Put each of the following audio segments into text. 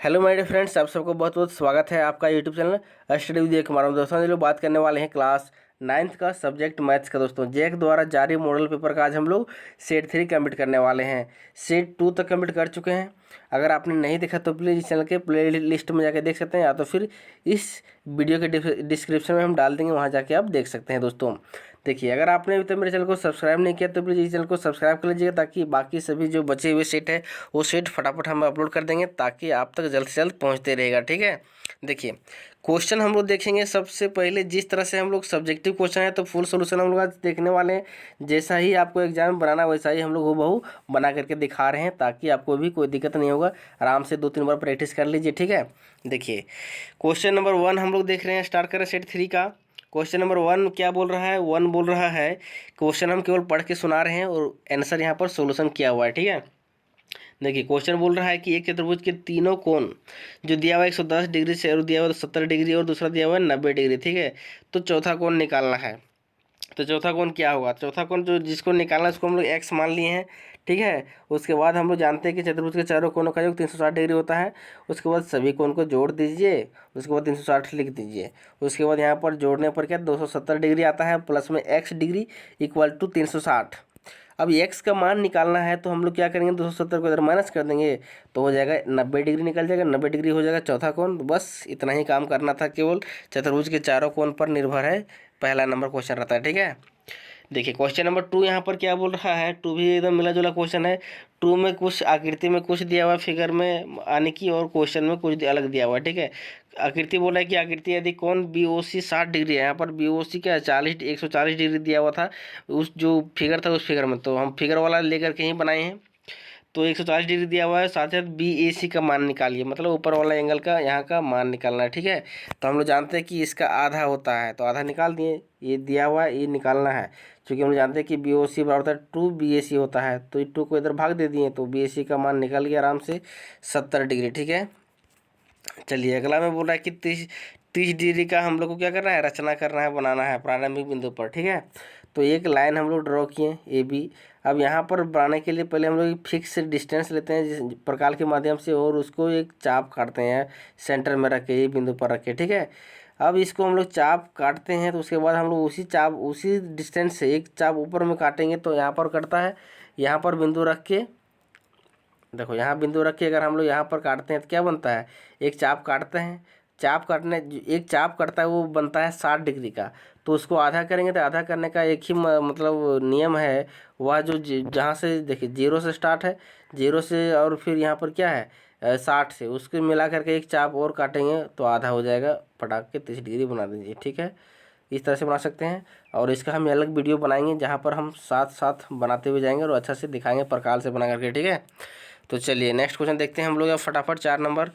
Hello my dear friends, आप सबको बहुत बहुत स्वागत है आपका YouTube channel study with Kumar में। दोस्तों, जो बात करने वाले हैं क्लास 9th का सब्जेक्ट मैथ्स का। दोस्तों, जैक द्वारा जारी मॉडल पेपर का आज हम लोग सेट 3 कंप्लीट करने वाले हैं। सेट 2 तक कंप्लीट कर चुके हैं। अगर आपने नहीं देखा तो प्लीज़ इस चैनल के प्ले लिस्ट में जाकर देख सकते हैं, या तो फिर इस वीडियो के डिस्क्रिप्शन में हम डाल देंगे, वहाँ जाके आप देख सकते हैं। दोस्तों देखिए, अगर आपने अभी तक मेरे चैनल को सब्सक्राइब नहीं किया तो प्लीज़ इस चैनल को सब्सक्राइब कर लीजिएगा, ताकि बाकी सभी जो बचे हुए सेट है वो सेट फटाफट हम अपलोड कर देंगे, ताकि आप तक जल्द से जल्द पहुंचते रहेगा। ठीक है, देखिए क्वेश्चन हम लोग देखेंगे। सबसे पहले जिस तरह से हम लोग सब्जेक्टिव क्वेश्चन है तो फुल सोल्यूशन हम लोग आज देखने वाले हैं। जैसा ही आपको एग्जाम बनाना वैसा ही हम लोग हूबहू बना करके दिखा रहे हैं, ताकि आपको भी कोई दिक्कत नहीं होगा। आराम से 2-3 बार प्रैक्टिस कर लीजिए। ठीक है, देखिए क्वेश्चन नंबर 1 हम लोग देख रहे हैं। स्टार्ट करें सेट 3 का। क्वेश्चन नंबर 1 क्या बोल रहा है? 1 बोल रहा है, क्वेश्चन हम केवल पढ़ के सुना रहे हैं और आंसर यहाँ पर सोल्यूशन किया हुआ है। ठीक है, देखिए क्वेश्चन बोल रहा है कि एक चतुर्भुज के तीनों कोण जो दिया हुआ है 110 डिग्री से, और दिया हुआ है 70 डिग्री, और दूसरा दिया हुआ है 90 डिग्री। ठीक है, तो चौथा कोण निकालना है। तो चौथा कोण क्या होगा? चौथा कोण जो जिसको निकालना है उसको हम लोग एक्स मान लिए हैं। ठीक है, उसके बाद हम लोग जानते हैं कि चतुर्भुज के चारों कोणों का योग 360 डिग्री होता है। उसके बाद सभी कोण को जोड़ दीजिए, उसके बाद 360 लिख दीजिए। उसके बाद यहाँ पर जोड़ने पर क्या 270 डिग्री आता है, प्लस में एक्स डिग्री इक्वल टू 360। अब एक्स का मान निकालना है तो हम लोग क्या करेंगे, 270 को इधर माइनस कर देंगे तो हो जाएगा 90 डिग्री निकल जाएगा। 90 डिग्री हो जाएगा चौथा कोण। बस इतना ही काम करना था। केवल चतुर्भुज के चारों कोण पर निर्भर है, पहला नंबर क्वेश्चन रहता है। ठीक है, देखिए क्वेश्चन नंबर 2 यहाँ पर क्या बोल रहा है। 2 भी एकदम मिला जुला क्वेश्चन है। 2 में कुछ आकृति में कुछ दिया हुआ है फिगर में आने की, और क्वेश्चन में कुछ अलग दिया हुआ है। ठीक है, आकृति बोला है कि आकृति यदि कोण बी ओ सी 60 डिग्री है, यहाँ पर बी ओ सी क्या 140 डिग्री दिया हुआ था उस जो फिगर था उस फिगर में, तो हम फिगर वाला लेकर के ही बनाए हैं। तो 140 डिग्री दिया हुआ है, साथ साथ बी ए सी का मान निकालिए, मतलब ऊपर वाला एंगल का यहाँ का मान निकालना है। ठीक है, तो हम लोग जानते हैं कि इसका आधा होता है, तो आधा निकाल दिए। ये दिया हुआ है, ये निकालना है। क्योंकि हम लोग जानते हैं कि बी ओ सी बराबर होता है 2 बी ए सी होता है, तो ये 2 को इधर भाग दे दिए, तो बी ए सी का मान निकल गया आराम से 70 डिग्री। ठीक है, चलिए अगला में बोल रहा है कि 30 डिग्री का हम लोग को क्या करना है, रचना करना है, बनाना है प्रारंभिक बिंदु पर। ठीक है, तो एक लाइन हम लोग ड्रॉ किए ए बी। अब यहाँ पर बनाने के लिए पहले हम लोग एक फिक्स डिस्टेंस लेते हैं जिस प्रकार के माध्यम से, और उसको एक चाप काटते हैं सेंटर में रख के, ये बिंदु पर रख के। ठीक है, अब इसको हम लोग चाप काटते हैं, तो उसके बाद हम लोग उसी डिस्टेंस से एक चाप ऊपर में काटेंगे, तो यहाँ पर कटता है। यहाँ पर बिंदु रख के देखो, यहाँ बिंदु रख के अगर हम लोग यहाँ पर काटते हैं तो क्या बनता है, एक चाप काटते हैं। एक चाप कटता है वो बनता है 60 डिग्री का। तो उसको आधा करेंगे तो आधा करने का एक ही मतलब नियम है। वह जो जहाँ से देखिए 0 से स्टार्ट है, 0 से, और फिर यहाँ पर क्या है 60 से, उसको मिला करके एक चाप और काटेंगे तो आधा हो जाएगा। पटाख के 30 डिग्री बना दीजिए। ठीक है, इस तरह से बना सकते हैं। और इसका हम अलग वीडियो बनाएंगे जहाँ पर हम साथ साथ बनाते हुए जाएंगे और अच्छा से दिखाएंगे प्रकार से बना करके। ठीक है, तो चलिए नेक्स्ट क्वेश्चन देखते हैं हम लोग। अब फटाफट 4 नंबर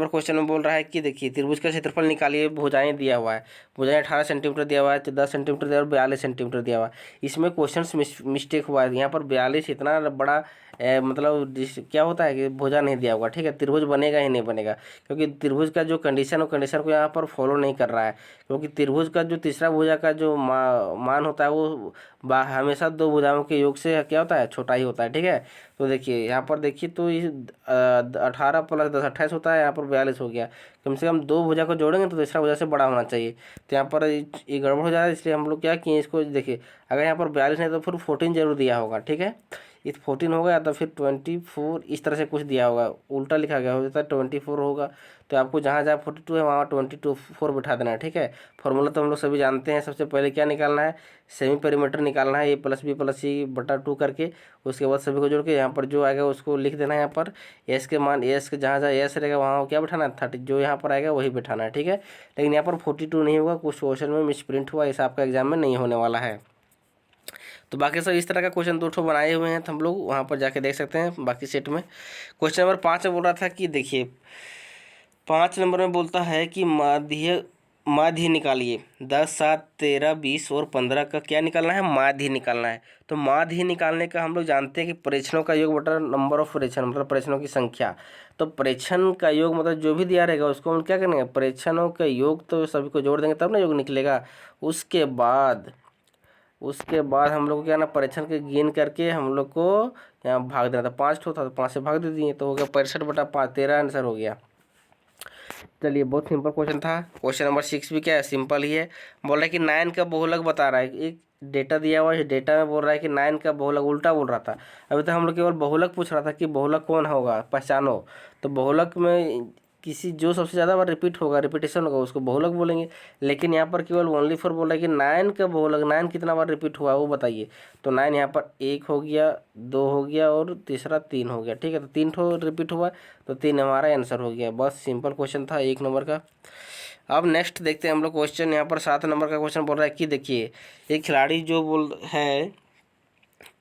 क्वेश्चन में बोल रहा है कि देखिए त्रिभुज का क्षेत्रफल निकालिए। भुजाएं दिया हुआ है, भुजाएं 18 सेंटीमीटर दिया हुआ है, 10 सेंटीमीटर दिया हुआ है, 42 सेंटीमीटर दिया हुआ है। इसमें क्वेश्चन मिस्टेक हुआ है। यहाँ पर 42 इतना बड़ा मतलब क्या होता है कि भुजा नहीं दिया होगा। ठीक है, त्रिभुज बनेगा ही नहीं बनेगा, क्योंकि त्रिभुज का जो कंडीशन, वो कंडीशन को यहाँ पर फॉलो नहीं कर रहा है। क्योंकि त्रिभुज का जो तीसरा भुजा का जो मान होता है वो हमेशा 2 भुजाओं के योग से क्या होता है, छोटा ही होता है। ठीक है, तो देखिए यहाँ पर देखिए तो ये 18 + 10 28 होता है, यहाँ पर 42 हो गया। कम से कम 2 भुजा को जोड़ेंगे तो तीसरा भुजा से बड़ा होना चाहिए। तो यहाँ पर ये गड़बड़ हो जा रहा है, इसलिए हम लोग क्या किए, इसको देखिए अगर यहाँ पर 42 नहीं तो फिर 14 जरूर दिया होगा। ठीक है, इस 14 होगा, या तो फिर 24 इस तरह से कुछ दिया होगा, उल्टा लिखा गया हो जाता है 24 होगा। तो आपको जहाँ जहाँ 42 है वहाँ 24 बिठा देना है। ठीक है, फॉर्मूला तो हम लोग सभी जानते हैं। सबसे पहले क्या निकालना है, सेमी पेरीमीटर निकालना है, a + b + c बटा 2 करके। उसके बाद सभी को जोड़ के यहाँ पर जो आएगा उसको लिख देना है। यहाँ पर एस के मान, एस के जहाँ जहाँ एस रहेगा वहाँ क्या बिठाना है 30, जो यहाँ पर आएगा वही बिठाना है। ठीक है, लेकिन यहाँ पर 42 नहीं होगा, कुछ क्वेश्चन में मिसप्रिंट हुआ, ऐसा आपका एग्जाम में नहीं होने वाला है। तो बाकी सब इस तरह का क्वेश्चन 2 ठो बनाए हुए हैं, तो हम लोग वहाँ पर जाके देख सकते हैं बाकी सेट में। क्वेश्चन नंबर 5 में बोल रहा था कि देखिए 5 नंबर में बोलता है कि माध्य निकालिए। 10, 7, 13, 20 और 15 का क्या निकालना है, माध्य निकालना है। तो माध्य निकालने का हम लोग जानते हैं कि प्रेक्षणों का योग बटा नंबर ऑफ प्रेक्षण, मतलब प्रेक्षणों की संख्या। तो प्रेक्षण का योग मतलब जो भी दिया रहेगा उसको हम क्या करेंगे, प्रेक्षणों का योग तो सभी को जोड़ देंगे तब ना योग निकलेगा। उसके बाद हम लोग को क्या ना, परीक्षण के गिन करके हम लोग को यहाँ भाग देना था। 5 ठो था तो 5 से भाग दे दिए, तो हो गया 65/5, 13 आंसर हो गया। चलिए बहुत सिंपल क्वेश्चन था। क्वेश्चन नंबर 6 भी क्या है, सिंपल ही है। बोल रहा है कि 9 का बहुलक बता रहा है। एक डेटा दिया हुआ है, डेटा में बोल रहा है कि 9 का बहुलक, उल्टा बोल रहा था। अभी तो हम लोग केवल बहुलक पूछ रहा था कि बहुलक कौन होगा, पहचानो। तो बहुलक में किसी जो सबसे ज़्यादा बार रिपीट होगा, रिपीटेशन होगा, उसको बहुलक बोलेंगे। लेकिन यहाँ पर केवल ओनली फॉर बोल रहा है कि 9 का बहुलक, 9 कितना बार रिपीट हुआ वो बताइए। तो 9 यहाँ पर 1 हो गया, 2 हो गया और तीसरा 3 हो गया। ठीक है, तो 3 ठो रिपीट हुआ, तो 3 हमारा आंसर हो गया। बस सिंपल क्वेश्चन था 1 नंबर का। अब नेक्स्ट देखते हैं हम लोग क्वेश्चन। यहाँ पर 7 नंबर का क्वेश्चन बोल रहा है कि देखिए, एक खिलाड़ी जो बोल है,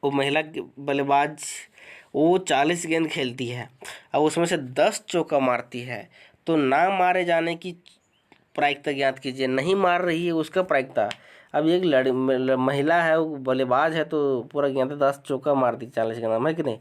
वो महिला बल्लेबाज, वो 40 गेंद खेलती है। अब उसमें से 10 चौका मारती है। तो ना मारे जाने की प्रायिकता ज्ञात कीजिए। नहीं मार रही है उसका प्रायिकता। अब एक महिला है, वो बल्लेबाज है, तो पूरा गेंद 10 चौका मार दी 40 गेंद है कि नहीं,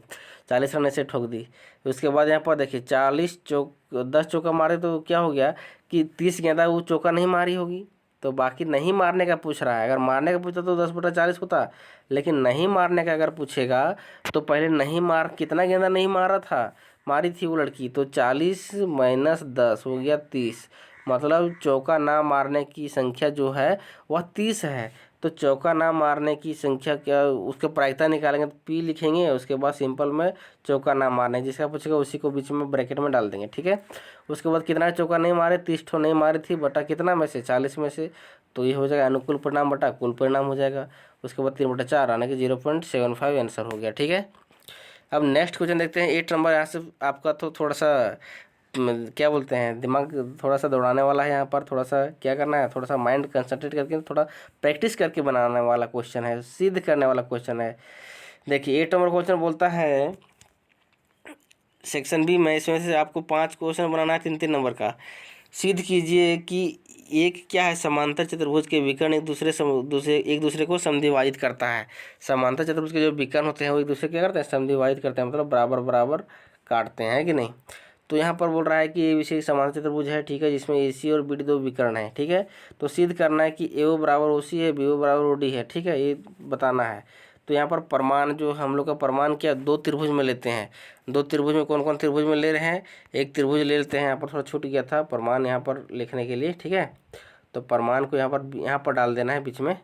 40 रन से ठोक दी। उसके बाद यहाँ पर देखिए 10 चौका मारे तो क्या हो गया कि 30 गेंदा वो चौका नहीं मारी होगी। तो बाकी नहीं मारने का पूछ रहा है। अगर मारने का पूछता तो 10/40 होता, लेकिन नहीं मारने का अगर पूछेगा तो पहले नहीं मार, कितना गेंदा नहीं मारा था, मारी थी वो लड़की, तो 40 माइनस 10 हो गया 30। मतलब चौका ना मारने की संख्या जो है वह 30 है। तो चौका ना मारने की संख्या क्या, उसका प्रायिकता निकालेंगे तो पी लिखेंगे, उसके बाद सिंपल में चौका ना मारने, जिसका पूछेगा उसी को बीच में ब्रैकेट में डाल देंगे। ठीक है, उसके बाद कितना चौका नहीं मारे, 30 ठो नहीं मारी थी, बटा कितना में से, 40 में से। तो ये हो जाएगा अनुकूल परिणाम बटा कुल परिणाम हो जाएगा। उसके बाद 3/4 आने के 0.75 आंसर हो गया। ठीक है, अब नेक्स्ट क्वेश्चन देखते हैं 8 नंबर। यहाँ से आपका तो थोड़ा सा क्या बोलते हैं, दिमाग थोड़ा सा दौड़ाने वाला है। यहाँ पर थोड़ा सा क्या करना है, थोड़ा सा माइंड कंसंट्रेट करके थोड़ा प्रैक्टिस करके बनाने वाला क्वेश्चन है, सिद्ध करने वाला क्वेश्चन है। देखिए 8 नंबर क्वेश्चन बोलता है सेक्शन बी में, इसमें से आपको 5 क्वेश्चन बनाना है 3-3 नंबर का। सिद्ध कीजिए कि एक क्या है, समांतर चतुर्भुज के विकर्ण एक दूसरे को समद्विभाजित करता है। समांतर चतुर्भुज के जो विकर्ण होते हैं वो एक दूसरे क्या करते हैं, समद्विभाजित करते हैं, मतलब बराबर बराबर काटते हैं कि नहीं। तो यहाँ पर बोल रहा है कि ये विशेष समांतर चतुर्भुज है। ठीक है, जिसमें ए सी और बी डी 2 विकर्ण है। ठीक है, तो सिद्ध करना है कि ए ओ बराबर ओ सी है, बी ओ बराबर ओ डी है। ठीक है, ये बताना है। तो यहाँ पर प्रमाण, जो हम लोग का प्रमाण क्या, 2 त्रिभुज में लेते हैं। 2 त्रिभुज में कौन कौन त्रिभुज में ले रहे हैं, एक त्रिभुज ले लेते हैं। यहाँ पर थोड़ा छूट गया था प्रमाण यहाँ पर लिखने के लिए। ठीक है, तो प्रमाण को यहाँ पर डाल देना है बीच में।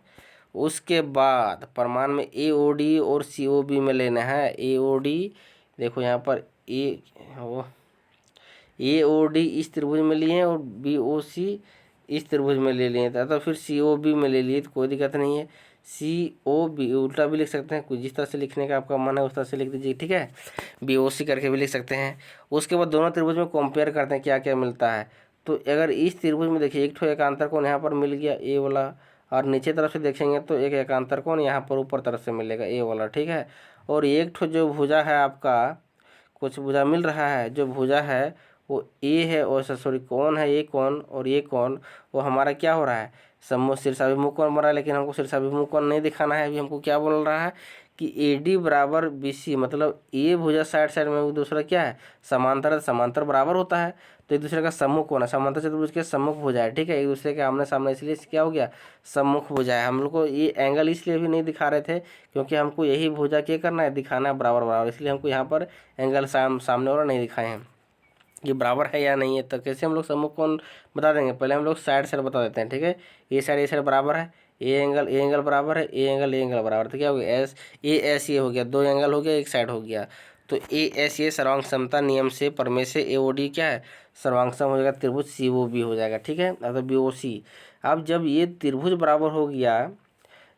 उसके बाद प्रमाण में ए ओ डी और सी ओ बी में लेना है। ए ओ डी देखो यहाँ पर ए ओ डी इस त्रिभुज में लिए हैं और बी ओ सी इस त्रिभुज में ले लिए तो फिर सी ओ बी में ले लिए, तो कोई दिक्कत नहीं है। सी ओ बी उल्टा भी लिख सकते हैं, कुछ जिस तरह से लिखने का आपका मन है उस तरह से लिख दीजिए। ठीक है, बी ओ सी करके भी लिख सकते हैं। उसके बाद दोनों त्रिभुज में कंपेयर करते हैं क्या क्या मिलता है। तो अगर इस त्रिभुज में देखिए एक ठो एकांतर कोण यहाँ पर मिल गया ए वाला, और नीचे तरफ से देखेंगे तो एक एकांतर कोण यहाँ पर ऊपर तरफ से मिलेगा ए वाला। ठीक है, और एक ठो जो भुजा है आपका, कुछ भुजा मिल रहा है, जो भुजा है वो ए है, और सॉरी कौन है, ये कौन और ये कौन, वो हमारा क्या हो रहा है, समूह शीर्षाभिमुख कोण बन रहा है। लेकिन हमको शीर्षाभिमुख कोण नहीं दिखाना है। अभी हमको क्या बोल रहा है कि ए डी बराबर बी सी, मतलब ए भुजा साइड साइड में, दूसरा क्या है समांतर है, समांतर बराबर होता है। तो एक दूसरे का सम्मुख कोण है, समांतर चतुर्भुज के सम्मुख भुजा है। ठीक है, एक दूसरे के आमने सामने, इसलिए क्या हो गया, सम्मुख भुजा है। हम लोग को ये एंगल इसलिए भी नहीं दिखा रहे थे क्योंकि हमको यही भुजा क्या करना है, दिखाना है बराबर बराबर, इसलिए हमको यहाँ पर एंगल सामने वाला नहीं दिखाए हैं। ये बराबर है या नहीं है, तो कैसे हम लोग सम्मुख कोण बता देंगे, पहले हम लोग साइड साइड बता देते हैं। ठीक है, ये साइड बराबर है, ए एंगल बराबर है, ए एंगल बराबर, तो क्या हो गया, एस ये हो गया, 2 एंगल हो गया, एक साइड हो गया। तो ए एस ये सर्वांग समता नियम से प्रमेय से ए ओ डी क्या है, सर्वांग सम हो जाएगा, त्रिभुज सी ओ बी हो जाएगा। ठीक है, अर्थात बी ओ सी। अब जब ये त्रिभुज बराबर हो गया,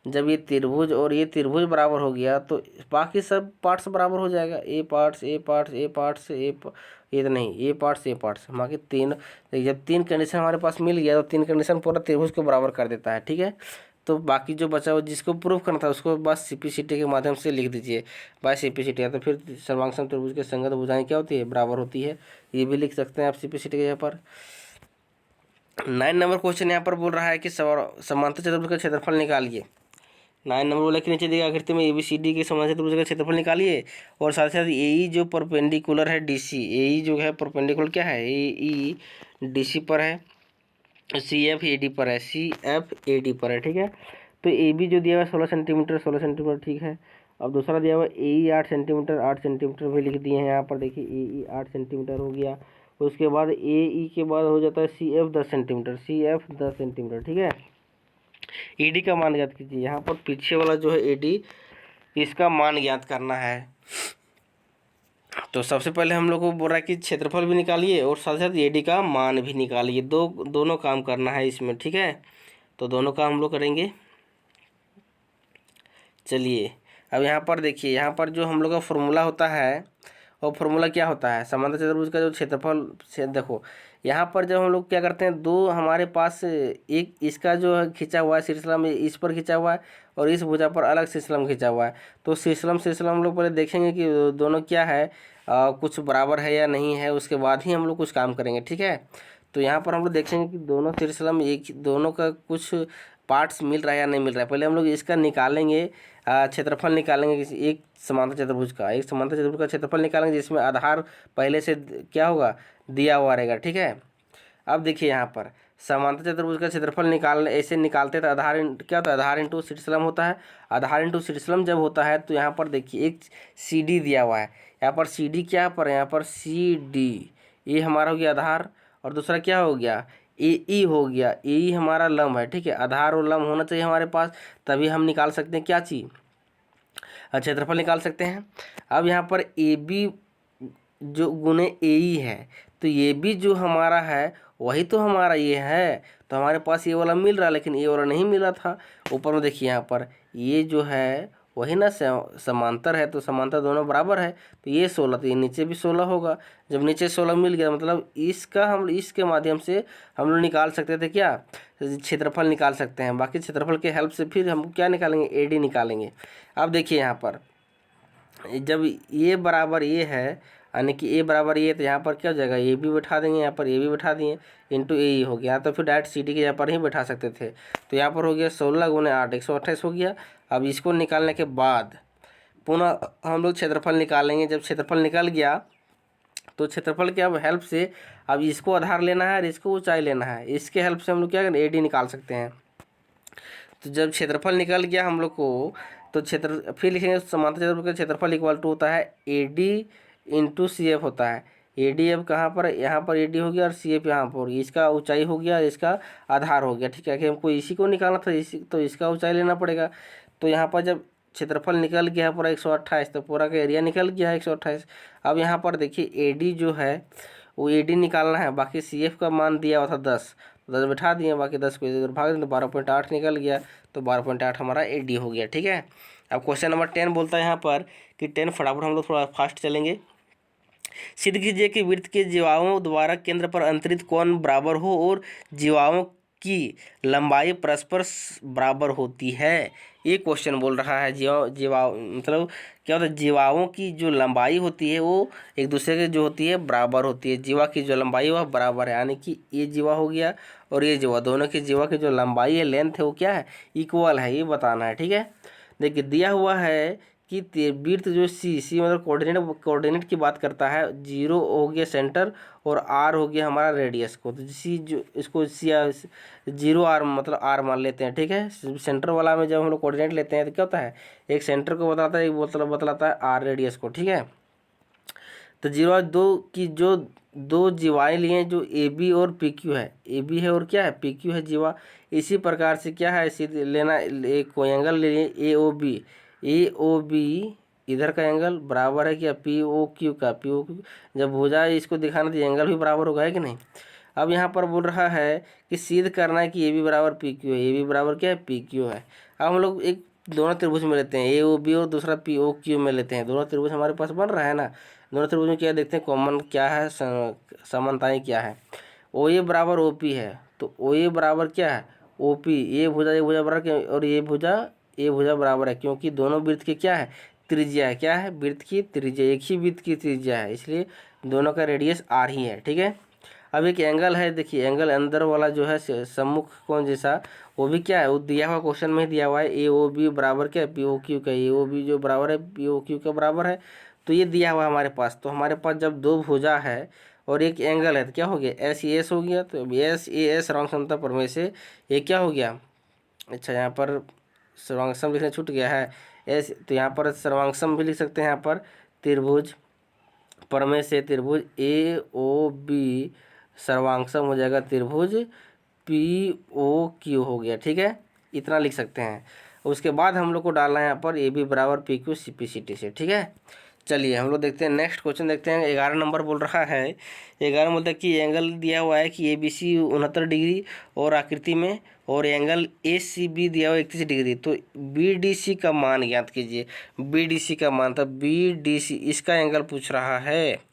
जब ये त्रिभुज और ये त्रिभुज बराबर हो गया, तो बाकी सब पार्ट्स बराबर हो जाएगा, A parts A parts A parts ये तो नहीं, ए पार्ट्स बाकी 3। जब 3 कंडीशन हमारे पास मिल गया तो 3 कंडीशन पूरा त्रिभुज को बराबर कर देता है। ठीक है, तो बाकी जो बचा हुआ जिसको प्रूफ करना था उसको बस सीपीसीटी के माध्यम से लिख दीजिए बाय सीपीसीटी। या तो फिर सर्वांग त्रिभुज के संगत भुजाएं क्या होती है, बराबर होती है, ये भी लिख सकते हैं आप सीपीसीटी के यहाँ पर। 9 नंबर क्वेश्चन यहाँ पर बोल रहा है कि समांतर चतुर्भुज का क्षेत्रफल निकालिए। 9 नंबर बोला कि नीचे दिए आकृति में ABCD के समांतर चतुर्भुज का क्षेत्रफल निकालिए, और साथ ही साथ AE जो परपेंडिकुलर है DC, AE जो है परपेंडिकुलर क्या है, AE DC पर है, CF AD पर है, CF AD पर है। ठीक है, तो AB जो दिया हुआ है 16 सेंटीमीटर, 16 सेंटीमीटर। ठीक है, अब दूसरा दिया हुआ AE 8 सेंटीमीटर, 8 सेंटीमीटर भी लिख दिए हैं यहाँ पर। देखिए AE 8 सेंटीमीटर हो गया, उसके बाद ए ई के बाद हो जाता है C F 10 centimetre, C F 10 centimetre, ठीक है। ए डी का मान ज्ञात कीजिए, यहाँ पर पीछे वाला जो है ए डी, इसका मान ज्ञात करना है। तो सबसे पहले हम लोग को बोल रहा है कि क्षेत्रफल भी निकालिए और साथ साथ ए डी का मान भी निकालिए, दोनों काम करना है इसमें, ठीक है। तो दोनों काम हम लोग करेंगे। चलिए अब यहाँ पर देखिए, यहाँ पर जो हम लोग का फॉर्मूला होता है वो फॉर्मूला क्या होता है, समांतर चतुर्भुज का जो क्षेत्रफल से, देखो यहाँ पर जब हम लोग क्या करते हैं, दो हमारे पास एक इसका जो है खींचा हुआ है शीर्षलम, इस पर खींचा हुआ है और इस भुजा पर अलग शीर्षलम खींचा हुआ है। तो शीर्षलम हम लोग पहले देखेंगे कि दोनों क्या है, कुछ बराबर है या नहीं है, उसके बाद ही हम लोग कुछ काम करेंगे, ठीक है। तो यहाँ पर हम लोग देखेंगे कि दोनों शीर्षलम दोनों का कुछ पार्ट्स मिल रहा है या नहीं मिल रहा है। पहले हम लोग इसका निकालेंगे, क्षेत्रफल निकालेंगे किसी एक समांतर चतुर्भुज का, एक समांतर चतुर्भुज का क्षेत्रफल निकालेंगे जिसमें आधार पहले से क्या होगा, दिया हुआ रहेगा, ठीक है। अब देखिए यहाँ पर समांतर चतुर्भुज का क्षेत्रफल निकालने ऐसे निकालते तो आधार क्या होता है, आधार इंटू शीर्षलम होता है। आधार इंटू शीर्षलम जब होता है तो यहाँ पर देखिए एक सी डी दिया हुआ है, यहाँ पर सी डी क्या पर, यहाँ पर सी डी, ये हमारा हो गया आधार, और दूसरा क्या हो गया, ए ई हो गया, ए ई हमारा लंब है, ठीक है। आधार और लंब होना चाहिए हमारे पास, तभी हम निकाल सकते हैं क्या चीज़, क्षेत्रफल निकाल सकते हैं। अब यहाँ पर ए बी जो गुने ए ई है, तो ये भी जो हमारा है वही तो हमारा ये है, तो हमारे पास ये वाला मिल रहा है लेकिन ये वाला नहीं मिला था। ऊपर में देखिए यहाँ पर ये जो है वही ना समांतर है, तो समांतर दोनों बराबर है, तो ये 16, तो ये नीचे भी 16 होगा। जब नीचे 16 मिल गया मतलब इसका हम इसके माध्यम से हम लोग निकाल सकते थे क्या, क्षेत्रफल निकाल सकते हैं। बाकी क्षेत्रफल के हेल्प से फिर हम क्या निकालेंगे, ए डी निकालेंगे। अब देखिए यहाँ पर जब ये बराबर ये है, यानी कि ए बराबर ये, तो यहाँ पर क्या हो जाएगा, ए भी बैठा देंगे, यहाँ पर ए भी बैठा दिए, इंटू ए ही हो गया। तो फिर डायरेक्ट सी डी के यहाँ पर ही बैठा सकते थे। तो यहाँ पर हो गया 16 गुने 8 128 हो गया। अब इसको निकालने के बाद पुनः हम लोग क्षेत्रफल निकालेंगे। जब क्षेत्रफल निकल गया तो क्षेत्रफल के अब हेल्प से अब इसको आधार लेना है और इसको ऊंचाई लेना है, इसके हेल्प से हम लोग क्या करें, ए डी निकाल सकते हैं। तो जब क्षेत्रफल निकल गया हम लोग को, तो क्षेत्र फिर लिखेंगे समांतर चतुर्भुज का क्षेत्रफल इक्वल टू होता है A D into C F होता है। ए डी एफ कहाँ पर, यहाँ पर ए डी हो गया और सी एफ यहाँ पर, इसका ऊंचाई हो गया, इसका आधार हो गया, ठीक है। कि हमको इसी को निकालना था, इसी तो इसका ऊंचाई लेना पड़ेगा। तो यहाँ पर जब क्षेत्रफल निकल गया है पूरा 128, तो पूरा का एरिया निकल गया है 128। अब यहाँ पर देखिए ए डी जो है वो ए डी निकालना है, बाकी सी एफ का मान दिया हुआ था 10, 10 बैठा दिए, बाकी 10 को इधर भाग दें तो 12.8 निकल गया, तो 12.8 हमारा ए डी हो गया, ठीक है। अब क्वेश्चन नंबर 10 बोलता है यहाँ पर कि 10 फटाफट हम लोग थोड़ा फास्ट चलेंगे। सिद्ध कीजिए कि वृत्त के जीवाओं द्वारा केंद्र पर अंतरित कोण बराबर हो और जीवाओं की लंबाई परस्पर बराबर होती है। ये क्वेश्चन बोल रहा है जीवा मतलब क्या होता है, जीवाओं की जो लंबाई होती है वो एक दूसरे के जो होती है बराबर होती है। जीवा की जो लंबाई वह बराबर है, यानी कि ये जीवा हो गया और ये जीवा, दोनों की जीवा की जो लंबाई है, लेंथ है, वो क्या है, इक्वल है, ये बताना है, ठीक है। देखिए दिया हुआ है कि वृत्त जो सी मतलब कोऑर्डिनेट की बात करता है, 0 हो गया सेंटर और आर हो गया हमारा रेडियस को, तो सी जो इसको सी 0 आर मतलब आर मान लेते हैं, ठीक है। सेंटर वाला में जब हम लोग कोऑर्डिनेट लेते हैं तो क्या होता है, एक सेंटर को बताता है, एक बतलाता है आर रेडियस को, ठीक है। तो 0 2 की जो दो जीवाएँ लिए जो ए बी और पी क्यू है, ए बी है और क्या है, पी क्यू है जीवा। इसी प्रकार से क्या है, सीधे लेना एक कोई एंगल ले लिए ए ओ बी इधर का एंगल बराबर है क्या, पी ओ क्यू का, पी ओ क्यू। जब भुजा इसको दिखाना तो एंगल भी बराबर होगा, है कि नहीं। अब यहाँ पर बोल रहा है कि सिद्ध करना है कि ए बी बराबर पी क्यू है, ए बी बराबर क्या है, पी क्यू है। अब हम लोग एक दोनों त्रिभुज में लेते हैं, ए ओ बी और दूसरा पी ओ क्यू में लेते हैं। दोनों त्रिभुज हमारे पास बन रहा है ना, दोनों त्रिभुज में क्या देखते हैं, कॉमन क्या है, समानताएं क्या है। ओ ए बराबर ओ पी है, तो ओ ए बराबर क्या है, ओ पी। ये भुजा बराबर क्या, और ये भुजा बराबर है, क्योंकि दोनों वृत्त के क्या है, त्रिज्या है, क्या है, वृत्त की त्रिज्या, एक ही वृत्त की त्रिज्या है, इसलिए दोनों का रेडियस आर ही है, ठीक है। अब एक एंगल है, देखिए एंगल अंदर वाला जो है सम्मुख कोण जैसा, वो भी क्या है, वो दिया हुआ क्वेश्चन में ही दिया हुआ है, ए ओ बी बराबर क्या है, पी ओ क्यू का, ए ओ बी जो बराबर है पी ओ क्यू का बराबर है। तो ये दिया हुआ है हमारे पास। तो हमारे पास जब दो भुजा है और एक एंगल है तो क्या हो गया, एस ए एस हो गया। तो एस ए एस सर्वांग प्रमेय से ये क्या हो गया, अच्छा यहाँ पर सर्वांग लिखना छूट गया है एस, तो यहाँ पर सर्वांग भी लिख सकते हैं, यहाँ पर त्रिभुज प्रमेय से त्रिभुज ए ओ बी सर्वांगसम हो जाएगा त्रिभुज पी ओ क्यू हो गया। ठीक है, इतना लिख सकते हैं। उसके बाद हम लोग को डालना है यहाँ पर ए बी बराबर P Q C P C T से। ठीक है, चलिए हम लोग देखते हैं नेक्स्ट क्वेश्चन देखते हैं। 11 नंबर बोल रहा है, 11 बोलता है कि एंगल दिया हुआ है कि ए बी सी 69 डिग्री और आकृति में, और एंगल ए सी बी दिया हुआ 31 डिग्री। तो बी डी सी का मान ज्ञात कीजिए। बी डी सी का मान, तो बी डी सी इसका एंगल पूछ रहा है।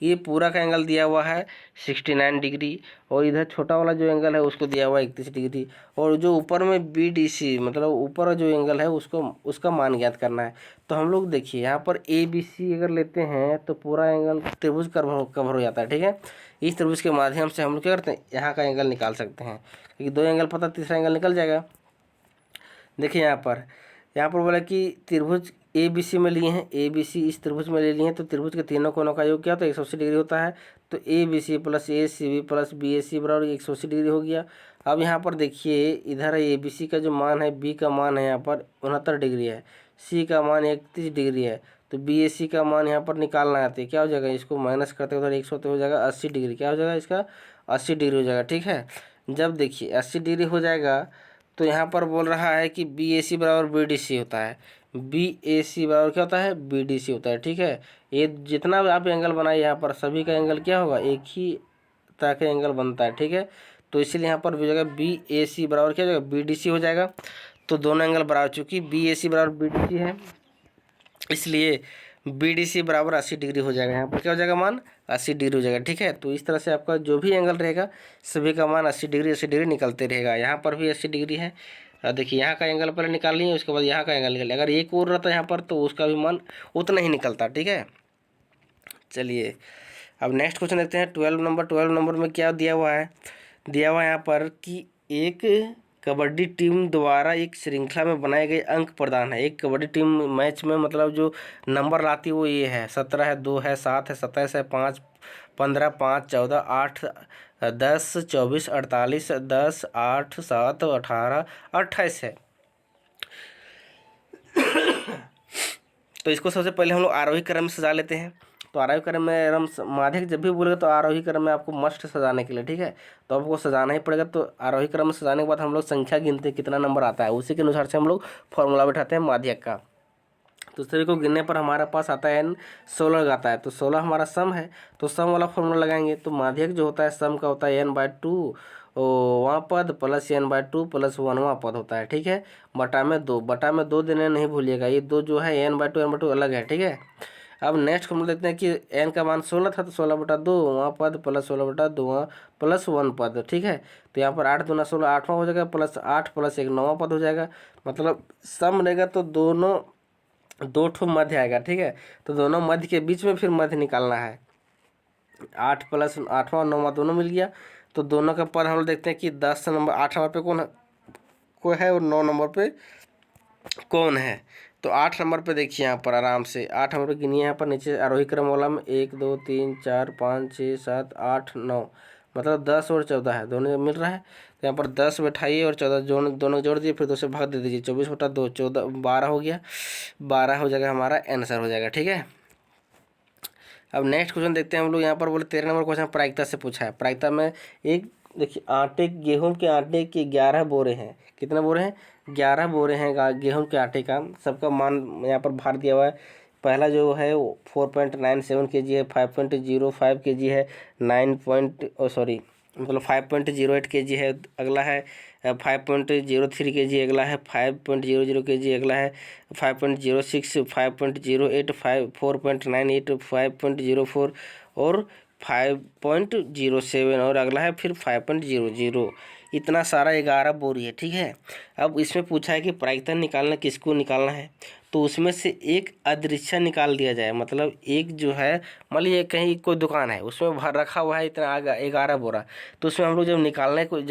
ये पूरा का एंगल दिया हुआ है 69 डिग्री, और इधर छोटा वाला जो एंगल है उसको दिया हुआ है 31 डिग्री, और जो ऊपर में बी डी सी मतलब ऊपर जो एंगल है उसका मान ज्ञात करना है। तो हम लोग देखिए यहाँ पर ए बी सी अगर लेते हैं तो पूरा एंगल त्रिभुज कवर हो जाता है। ठीक है, इस त्रिभुज के माध्यम से हम लोग क्या करते हैं, यहाँ का एंगल निकाल सकते हैं, क्योंकि 2 एंगल पता, तीसरा एंगल निकल जाएगा। देखिए यहाँ पर बोला कि त्रिभुज ए बी सी में लिए हैं, ए बी सी इस त्रिभुज में ले लिए हैं, तो त्रिभुज के तीनों कोनों का योग क्या होता है 180 डिग्री होता है। तो A B C plus A C B plus B A C बराबर 180 डिग्री हो गया। अब यहाँ पर देखिए इधर ए बी सी का जो मान है, बी का मान है यहाँ पर 69 डिग्री है, सी का मान 31 डिग्री है, तो बी ए सी का मान यहाँ पर निकालना आते क्या हो जाएगा, इसको माइनस करते उधर 100 तो हो जाएगा 80 डिग्री। क्या हो जाएगा इसका 80 डिग्री हो जाएगा। ठीक है, जब देखिए 80 डिग्री हो जाएगा तो यहाँ पर बोल रहा है कि बी ए सी बराबर बी डी सी होता है। बी ए सी बराबर क्या होता है, बी डी सी होता है। ठीक है, ये जितना भी आप एंगल बनाए यहाँ पर सभी का एंगल क्या होगा, एक ही तरह का एंगल बनता है। ठीक है, तो इसलिए यहाँ पर हो जाएगा बी ए सी बराबर क्या हो जाएगा, बी डी सी हो जाएगा। तो दोनों एंगल बराबर, चूँकि बी ए सी बराबर बी डी सी है इसलिए बी डी सी बराबर 80 डिग्री हो जाएगा। यहाँ पर क्या हो जाएगा मान 80 डिग्री हो जाएगा। ठीक है, तो इस तरह से आपका जो भी एंगल रहेगा सभी का मान 80 डिग्री निकलते रहेगा। यहाँ पर भी 80 डिग्री है। देखिए यहाँ का एंगल पहले निकाल लिए, उसके बाद यहाँ का एंगल निकाल लिया। अगर एक और रहता है यहाँ पर तो उसका भी मान उतना ही निकलता। ठीक है, चलिए अब नेक्स्ट क्वेश्चन देखते हैं। 12 नंबर में क्या दिया हुआ है, दिया हुआ है यहाँ पर कि एक कबड्डी टीम द्वारा एक श्रृंखला में बनाए गए अंक प्रदान है। एक कबड्डी टीम मैच में मतलब जो नंबर लाती है वो ये है, 17 है, 2 है, 7 है, 27 है, 5, 15, 5, 14, 8, 10, 24, 48, 10, 8, 7, 18, 28 है। तो इसको सबसे पहले हम लोग आरोही क्रम में सजा लेते हैं। तो आरोही क्रम में माध्यक जब भी बोलेगा तो आरोही क्रम में आपको मस्ट सजाने के लिए। ठीक है, तो आपको सजाना ही पड़ेगा। तो आरोही क्रम में सजाने के बाद हम लोग संख्या गिनते हैं कितना नंबर आता है, उसी के अनुसार से हम लोग फॉर्मूला बैठाते हैं माध्यक का। तो सभी को गिनने पर हमारे पास आता है 16 आता है। तो 16 हमारा सम है, तो सम वाला फॉर्मूला लगाएंगे। तो माध्यक जो होता है सम का होता है n/2 वहाँ पद प्लस n/2 प्लस 1वां पद होता है। ठीक है, बटा में 2 देने नहीं भूलिएगा, ये 2 जो है n/2 अलग है। ठीक है, अब नेक्स्ट हम देखते हैं कि n का मान 16 था, तो 16/2 वहाँ पद प्लस 16/2 वहाँ प्लस 1 पद। ठीक है, तो यहाँ पर 8 दूना 16 8वां हो जाएगा, प्लस 8 प्लस 1 9वां पद हो जाएगा। मतलब सम रहेगा तो दोनों 2 ठो मध्य आएगा। ठीक है, तो दोनों मध्य के बीच में फिर मध्य निकालना है। 8 प्लस 8वां 9वां दोनों मिल गया। तो दोनों का पद हम लोग देखते हैं कि 10 नंबर 8 नंबर पे कौन है और 9 नंबर पे कौन है। तो 8 नंबर पे देखिए यहाँ पर आराम से 8 नंबर पे गिनिए। यहाँ पर नीचे आरोही क्रम वाला में 1 2 3 4 5 6 7 8 9 मतलब 10 और 14 है, दोनों मिल रहा है। तो यहाँ पर 10 बैठाइए और 14 दोनों जोड़ दिए, फिर 2 से भाग दे दीजिए। 24/2 14 12 हो गया, 12 हो जाएगा हमारा आंसर हो जाएगा। ठीक है, अब नेक्स्ट क्वेश्चन देखते हैं हम लोग। यहाँ पर बोले 13 नंबर क्वेश्चन प्रायिकता से पूछा है। प्रायिकता में एक देखिए गेहूं के आटे के 11 बोरे हैं। कितने बोरे हैं, 11 बोरे हैं गेहूं के आटे का। सबका मान यहाँ पर भार दिया हुआ है। पहला जो है 4.97 kg है, 5.05 kg है, 5.08 kg है, अगला है 5.03 kg, अगला है 5.00 kg, अगला है 5.06, 5.08, 4.98, 5.04 और 5.07 और अगला है फिर 5.00। इतना सारा 11 बोरी है। ठीक है, अब इसमें पूछा है कि प्रायिकता निकालना किसको निकालना है, तो उसमें से एक अदृश्य निकाल दिया जाए। मतलब एक जो है मान लीजिए कहीं कोई दुकान है उसमें भर रखा हुआ है इतना 11 बोरा, तो उसमें हम लोग जब निकालने कोई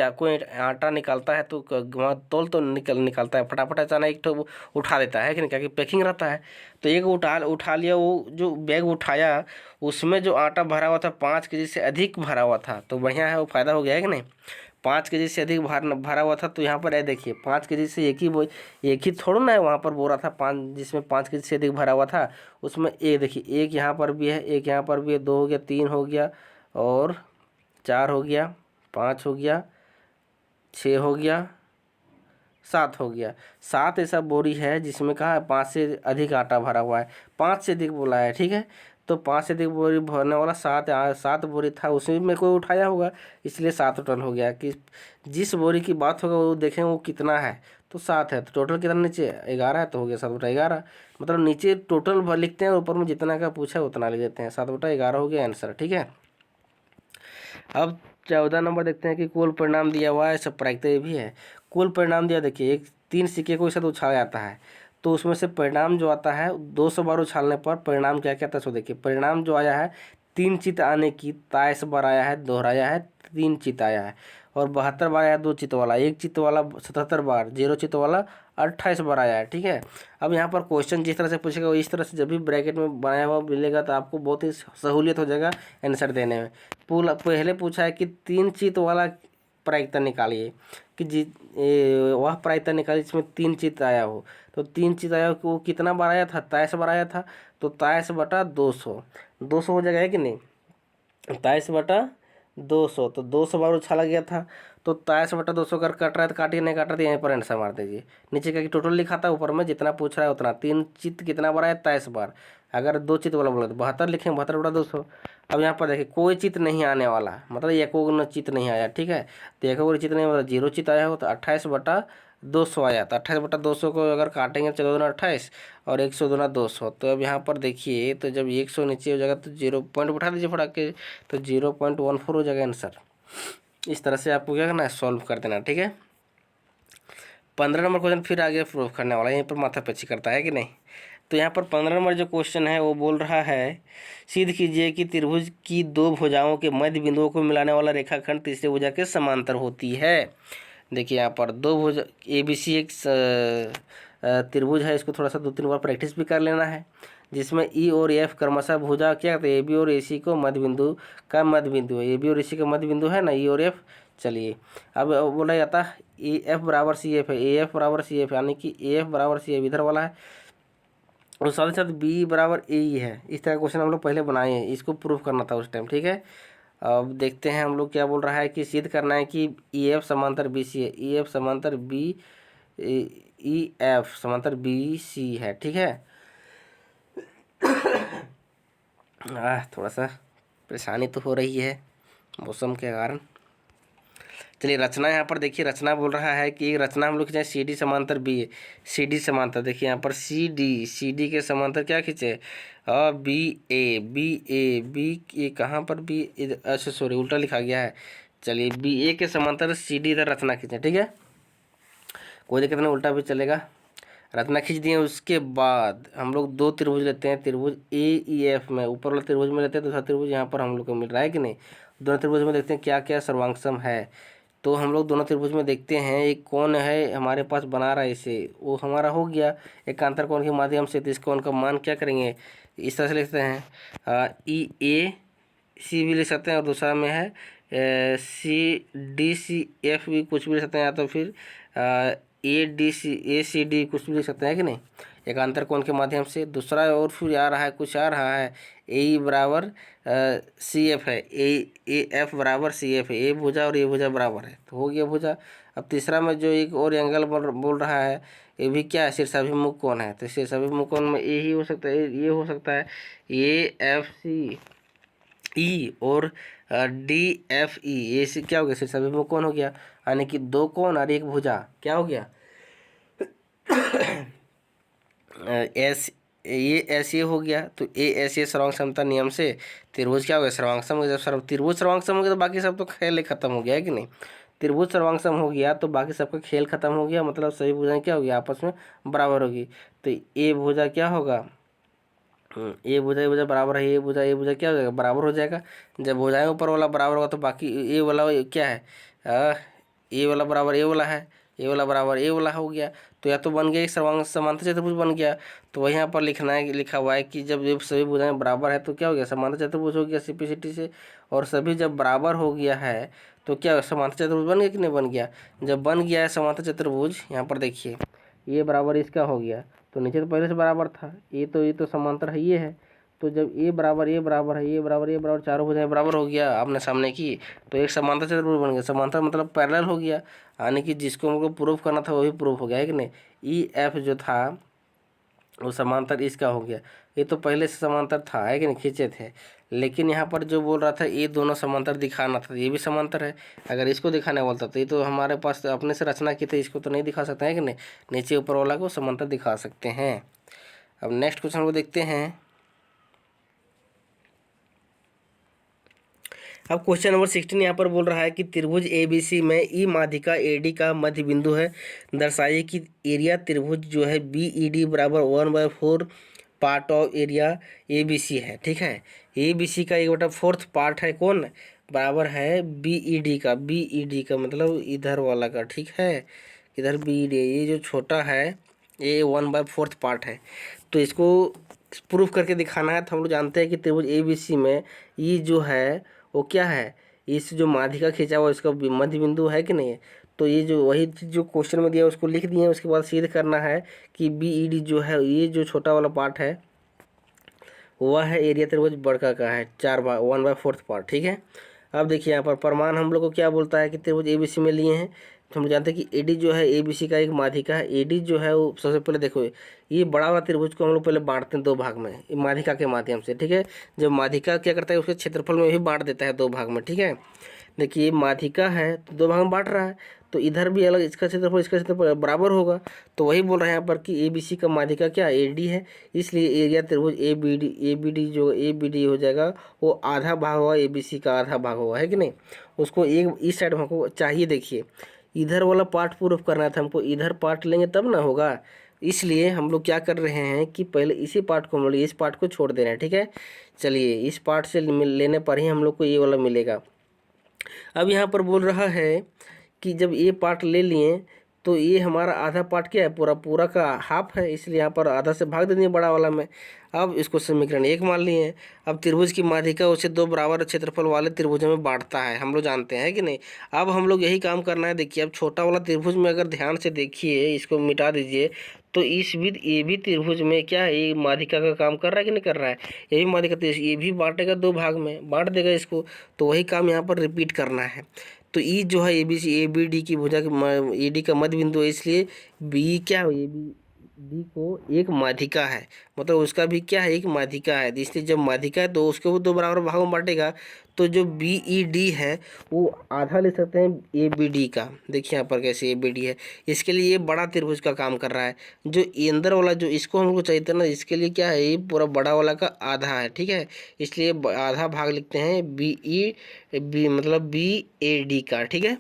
आटा निकालता है तो वहाँ तोल तो निकलता है, फटाफट अचानक एक तो उठा देता है कि नहीं, क्या पैकिंग रहता है। तो एक उठा लिया, वो जो बैग उठाया उसमें जो आटा भरा हुआ था 5 kg से अधिक भरा हुआ था, तो बढ़िया है, वो फ़ायदा हो गया है कि नहीं। 5 केजी से अधिक भरा हुआ था। तो यहाँ पर है देखिए 5 केजी से एक ही थोड़ा ना है, वहाँ पर बोरा था 5 जिसमें 5 केजी से अधिक भरा हुआ था। उसमें एक देखिए, एक यहाँ पर भी है, एक यहाँ पर भी है, 2 हो गया, 3 हो गया और 4 हो गया, 5 हो गया, 6 हो गया, 7 हो गया। 7 ऐसा बोरी है जिसमें कहा है 5 से अधिक आटा भरा हुआ है, 5 से अधिक बोला है, ठीक है। तो 5 से अधिक बोरी भरने वाला 7 बोरी था, उसी में कोई उठाया होगा, इसलिए 7 टोटल हो गया। कि जिस बोरी की बात होगा वो देखें वो कितना है, तो 7 है, तो टोटल कितना नीचे 11 है, तो हो गया 7/11। मतलब नीचे टोटल लिखते हैं, ऊपर में जितना का पूछा है उतना लिख देते हैं, 7/11 हो गया आंसर, ठीक है। अब 14 नंबर देखते हैं कि कुल परिणाम दिया हुआ है, सब प्रायिकता भी है। कुल परिणाम दिया, देखिए एक 3 सिक्के को एक साथ उछाला जाता है, तो उसमें से परिणाम जो आता है 200 बार उछालने पर परिणाम क्या क्या आता है। सो देखिए परिणाम जो आया है 3 चित आने की 23 बार आया है, दोहराया है 3 चित आया है, और 72 बार आया है 2 चित वाला, 1 चित वाला 77 बार, 0 चित वाला 28 बार आया है, ठीक है। अब यहाँ पर क्वेश्चन जिस तरह से पूछेगा इस तरह से जब भी ब्रैकेट में बनाया हुआ मिलेगा तो आपको बहुत ही सहूलियत हो जाएगा आंसर देने में। पहले पूछा है कि 3 चित वाला प्रायिकता निकालिए, कि वह प्रायिकता निकालिए जिसमें 3 चित आया हो। तो 3 चित आया हो वो कितना बार आया था, 23 बार आया था, तो 23/200, 200 हो जाएगा है कि नहीं, 23/200, तो 200 बार उछाला गया था। तो 23/200 कर कट रहा है तो काटिए, नहीं काट रहा तो यहीं पर आंसर मार दीजिए। नीचे का कि टोटल लिखा था, ऊपर में जितना पूछ रहा है उतना। 3 चित कितना बार आया, 23 बार। अगर 2 चित वाला बोला तो 72 लिखेंगे, 72/200। अब यहाँ पर देखिए कोई चित नहीं आने वाला, मतलब एको चित नहीं आया, ठीक है। तो एको चित नहीं, मतलब 0 चित आया हो, तो 28/200 आया। तो 28/200 को अगर काटेंगे 14×28 और 100×200, तो अब यहाँ पर देखिए तो जब 100 नीचे हो जाएगा तो 0 पॉइंट उठा दीजिए फटाक के, तो 0.14 हो जाएगा आंसर। इस तरह से आपको क्या करना है, सॉल्व कर देना, ठीक है। 15 नंबर क्वेश्चन फिर आगे प्रूफ करने वाला है, यहीं पर माथा पच्ची करता है कि नहीं। तो यहाँ पर 15 नंबर जो क्वेश्चन है वो बोल रहा है सिद्ध कीजिए कि त्रिभुज की 2 भुजाओं के मध्य बिंदुओं को मिलाने वाला रेखाखंड तीसरी भुजा के समांतर होती है। देखिए यहाँ पर 2 भुजा ABC एक त्रिभुज है, इसको थोड़ा सा 2-3 बार प्रैक्टिस भी कर लेना है, जिसमें E और F क्रमशः भुजा क्या कहते हैं, AB और AC को मध्य बिंदु का मध्य बिंदु है, AB और AC का मध्य बिंदु है ना E और F। चलिए अब बोला जाता है AF बराबर CF है, AF बराबर CF यानी कि AF बराबर CF इधर वाला है, और साथ ही साथ B बराबर AE है। इस तरह का क्वेश्चन हम लोग पहले बनाए हैं, इसको प्रूफ करना था उस टाइम, ठीक है। अब देखते हैं हम लोग क्या बोल रहा है कि सिद्ध करना है कि EF समांतर BC है, EF समांतर EF समांतर BC है, ठीक है। थोड़ा सा परेशानी तो हो रही है मौसम के कारण। चलिए रचना यहाँ पर देखिए, रचना बोल रहा है कि एक रचना हम लोग खींचे CD समांतर B है, CD समांतर देखिए यहाँ पर CD के समांतर क्या खींचे, BA कहाँ पर B, अच्छा सॉरी उल्टा लिखा गया है। चलिए BA के समांतर CD इधर रचना खींचे, ठीक है, कोई दिक्कत नहीं, उल्टा भी चलेगा। रचना खींच दिए, उसके बाद हम लोग 2 त्रिभुज लेते हैं, त्रिभुज AEF में ऊपर वाला त्रिभुज में लेते हैं, दूसरा त्रिभुज यहाँ पर हम लोग को मिल रहा है कि नहीं। दोनों त्रिभुज में देखते हैं क्या क्या सर्वांगसम है। तो हम लोग दोनों त्रिभुज में देखते हैं एक कौन है हमारे पास बना रहा है इसे, वो हमारा हो गया एकांतर कोण के माध्यम से। तो इस कोण का मान क्या करेंगे, इस तरह से लिखते हैं EAC भी लिख सकते हैं, और दूसरा में है CDCF भी कुछ भी लिख सकते हैं, या तो फिर ACD कुछ भी लिख सकते हैं कि नहीं, एकांतर कोण के माध्यम से। दूसरा और फिर आ रहा है कुछ आ रहा है AE बराबर CF है, AF बराबर CF है, ए भुजा और ये भुजा बराबर है, तो हो गया भुजा। अब तीसरा में जो एक और एंगल बोल रहा है ये भी क्या है, शीर्षाभिमुख कोण है, तो शीर्षाभिमुख कोण में ए ही हो सकता है, ये हो सकता है AFCE और DFE, ये से क्या हो गया, शीर्षाभिमुख कोण हो गया, यानी कि 2 कोण और 1 भुजा क्या हो गया ये हो गया। तो ASA सर्वांग समता नियम से त्रिभुज क्या हो गया, सर्वांगसम हो गया। जब त्रिभुज सर्वांगसम हो गया तो बाकी सब तो खेल खत्म हो गया है कि नहीं। त्रिभुज सर्वांगसम हो गया तो बाकी सबका खेल खत्म हो गया, मतलब सभी भुजाएं क्या हो गया, आपस में बराबर होगी। तो ए भुजा क्या होगा, ए भुजा बराबर है, ए भुजा क्या हो जाएगा, बराबर हो जाएगा। जब भुजाएं ऊपर वाला बराबर होगा तो बाकी ए वाला क्या है, ए वाला बराबर ए वाला है, ए वाला बराबर ए वाला हो गया, तो या तो बन गया एक समांतर चतुर्भुज बन गया। तो वही यहाँ पर लिखना है, लिखा हुआ है कि जब ये सभी भुजाएं बराबर है तो क्या हो गया, समांतर चतुर्भुज हो गया सिंपलिसिटी से। और सभी जब बराबर हो गया है तो क्या समांतर चतुर्भुज बन गया कि नहीं बन गया। जब बन गया है समांतर चतुर्भुज, यहाँ पर देखिए ये बराबर इसका हो गया, तो नीचे तो पहले से बराबर था, ये तो समांतर है ये है। तो जब ए बराबर ए बराबर है, ये बराबर ये बराबर, चारों भुजाएं बराबर हो गया आपने सामने की, तो एक समांतर चतुर्भुज बन गया। समांतर मतलब पैरेलल हो गया, यानी कि जिसको हमको प्रूफ करना था वही प्रूफ हो गया है कि नहीं। ई एफ जो था वो समांतर इसका हो गया, ये तो पहले से समांतर था है कि नहीं, खींचे थे। लेकिन यहाँ पर जो बोल रहा था ये दोनों समांतर दिखाना था, ये भी समांतर है। अगर इसको दिखाने बोलता तो ये तो हमारे पास तो अपने से रचना की थी, इसको तो नहीं दिखा सकते हैं कि नहीं। नीचे ऊपर वाला को समांतर दिखा सकते हैं। अब नेक्स्ट क्वेश्चन को देखते हैं। अब क्वेश्चन नंबर 16 यहाँ पर बोल रहा है कि त्रिभुज ABC में ई माध्यिका AD का मध्य बिंदु है। दर्शाइए कि एरिया त्रिभुज जो है BED बराबर 1/4 पार्ट ऑफ एरिया ABC है। ठीक है, ABC का 1/4 पार्ट है कौन, बराबर है BED का मतलब इधर वाला का। ठीक है, इधर BED, ये जो छोटा है ये 1/4 पार्ट है। तो इसको प्रूफ करके दिखाना है। तो हम लोग जानते हैं कि त्रिभुज ABC में ये जो है वो क्या है, इस जो माध्यिका खींचा हुआ इसका मध्य बिंदु है कि नहीं है। तो ये जो वही जो क्वेश्चन में दिया उसको लिख दिए, उसके बाद सिद्ध करना है कि BED जो है ये जो छोटा वाला पार्ट है वह है एरिया त्रिभुज बड़का का है 1/4 पार्ट। ठीक है, अब देखिए यहाँ पर प्रमाण हम लोग को क्या बोलता है कि त्रिभुज ABC में लिए हैं। तो हम जानते हैं कि AD जो है ABC का एक माध्यिका है। AD जो है वो सबसे पहले देखो ये बड़ा वाला त्रिभुज को हम लोग पहले बांटते हैं दो भाग में माध्यिका के माध्यम से। ठीक है, जब माध्यिका क्या करता है उसके क्षेत्रफल में भी बांट देता है दो भाग में। ठीक है, देखिए ये माध्यिका है तो दो भाग में बांट रहा है, तो इधर भी अलग इसका क्षेत्रफल इसका क्षेत्रफल बराबर होगा। तो वही बोल रहे हैं यहाँ पर कि ABC का माध्यिका क्या AD है, इसलिए एरिया त्रिभुज ABD जो ABD हो जाएगा वो आधा भाग होगा, ABC का आधा भाग होगा, है कि नहीं। उसको एक इस साइड हमको चाहिए, देखिए इधर वाला पार्ट प्रूफ करना था हमको, इधर पार्ट लेंगे तब ना होगा। इसलिए हम लोग क्या कर रहे हैं कि पहले इसी पार्ट को हम लोग इस पार्ट को छोड़ दे रहे हैं। ठीक है, चलिए इस पार्ट से लेने पर ही हम लोग को ये वाला मिलेगा। अब यहाँ पर बोल रहा है कि जब ये पार्ट ले लिए तो ये हमारा आधा पार्ट क्या है, पूरा का हाफ है, इसलिए यहाँ पर आधा से भाग दे दिए बड़ा वाला में। अब इसको समीकरण 1 मान लिए हैं। अब त्रिभुज की माध्यिका उसे दो बराबर क्षेत्रफल वाले त्रिभुजों में बांटता है, हम लोग जानते हैं कि नहीं। अब हम लोग यही काम करना है। देखिए अब छोटा वाला त्रिभुज में अगर ध्यान से देखिए, इसको मिटा दीजिए, तो इस भी ये भी त्रिभुज में क्या है, ये माध्यिका का काम कर रहा है कि नहीं कर रहा है। ये भी माध्यिका, तो ये भी बांटेगा दो भाग में, बांट देगा इसको। तो वही काम यहाँ पर रिपीट करना है। तो ई जो है ABC ABD की भुजा के AD का मध्य बिंदु है, इसलिए बी क्या है, ABD को एक माध्यिका है, मतलब उसका भी क्या है, एक माध्यिका है। इसलिए जब माध्यिका है तो उसके वो दो बराबर भागों में बांटेगा। तो जो BED है वो आधा ले सकते हैं ABD का। देखिए यहाँ पर कैसे ABD है, इसके लिए ये बड़ा त्रिभुज का काम कर रहा है। जो अंदर वाला जो इसको हमको चाहिए था ना, इसके लिए क्या है, ये पूरा बड़ा वाला का आधा है। ठीक है, इसलिए आधा भाग लिखते हैं BE मतलब BAD का। ठीक है,